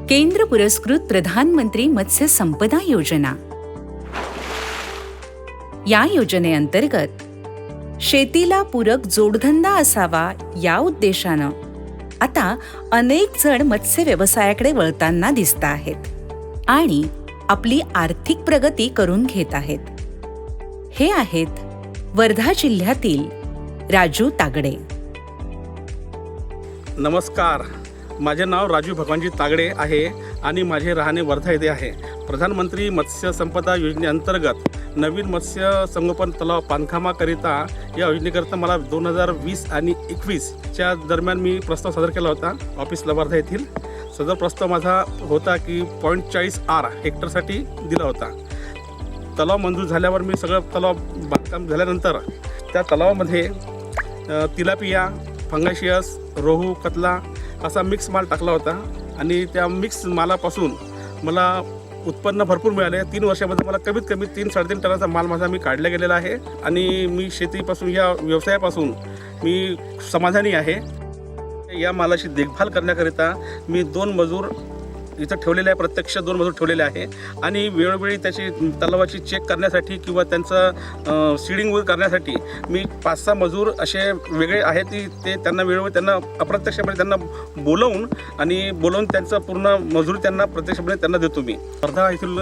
केंद्र पुरस्कृत प्रधानमंत्री मत्स्य संपदा योजना। या योजनेअंतर्गत शेतीला पूरक जोडधंदा असावा या उद्देशानं आता अनेक जण मत्स्य व्यवसायाकडे वळताना दिसत आहेत आणि आपली आर्थिक प्रगती करून घेत आहेत। हे आहेत वर्धा जिल्ह्यातील राजू तागडे। नमस्कार, माझे नाव राजू भगवानजी तागडे आहे आणि माझे राहणे वर्धा येथे आहे। प्रधानमंत्री मत्स्य संपदा योजनेअंतर्गत नवीन मत्स्य संगोपन तलाव बांधकामाकरिता या योजनेकरिता मला 2020 आणि 21च्या दरम्यान मी प्रस्ताव सादर केला होता ऑफिसला वर्धा येथील। सदर प्रस्ताव माझा होता की 0.40 हेक्टरसाठी दिला होता। तलाव मंजूर झाल्यावर मी सगळं तलाव बांधकाम झाल्यानंतर त्या तलावामध्ये तिलापिया, फंगाशियस, रोहू, कतला असा मिक्स माल टाकला होता आणि त्या मिक्स मालापासून मला उत्पन्न भरपूर मिळाले। 3 वर्षामध्ये मला कमीत कमी 3-3.5 टनाचा माल माझा मी काढला गेलेला आहे आणि मी शेतीपासून या व्यवसायापासून मी समाधानी आहे। या मालाची देखभाल करण्याकरिता मी 2 मजूर इथं ठेवलेले आहे, प्रत्यक्ष 2 मजूर ठेवलेले आहे आणि वेळोवेळी त्याची तलावाची चेक करण्यासाठी किंवा त्यांचं सीडिंग वगैरे करण्यासाठी मी 5-6 मजूर असे वेगळे आहेत ते त्यांना वेळोवेळी त्यांना अप्रत्यक्षपणे त्यांना बोलवून त्यांचं पूर्ण मजुरी त्यांना प्रत्यक्षपणे त्यांना देतो मी। वर्धा येथील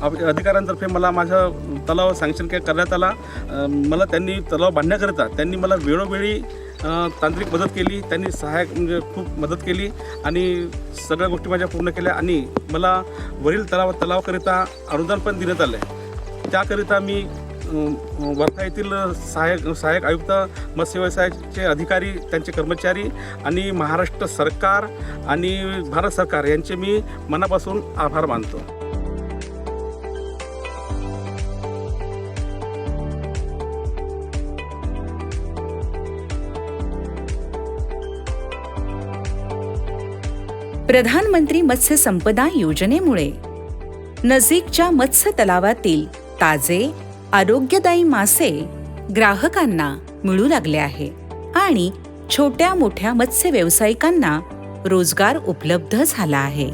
अधिकाऱ्यांतर्फे मला माझा तलाव सँक्शन करण्यात आला। मला त्यांनी तलाव बांधण्याकरिता त्यांनी मला वेळोवेळी तांत्रिक मदत केली, त्यांनी सहाय्यक म्हणजे खूप मदत केली आणि सगळ्या गोष्टी माझ्या पूर्ण केल्या आणि मला वरील तलावाकरिता अनुदान पण देण्यात आलं आहे। त्याकरिता मी वर्धा येथील सहाय्यक आयुक्त मत्स्य व्यवसायाचे अधिकारी, त्यांचे कर्मचारी आणि महाराष्ट्र सरकार आणि भारत सरकार यांचे मी मनापासून आभार मानतो। प्रधानमंत्री मत्स्य संपदा योजनेमुळे नजीकच्या मत्स्य तलावातील ताजे आरोग्यदायी मासे ग्राहकांना मिळू लागले आहे आणि छोट्या मोठ्या मत्स्य व्यावसायिकांना रोजगार उपलब्ध झाला आहे।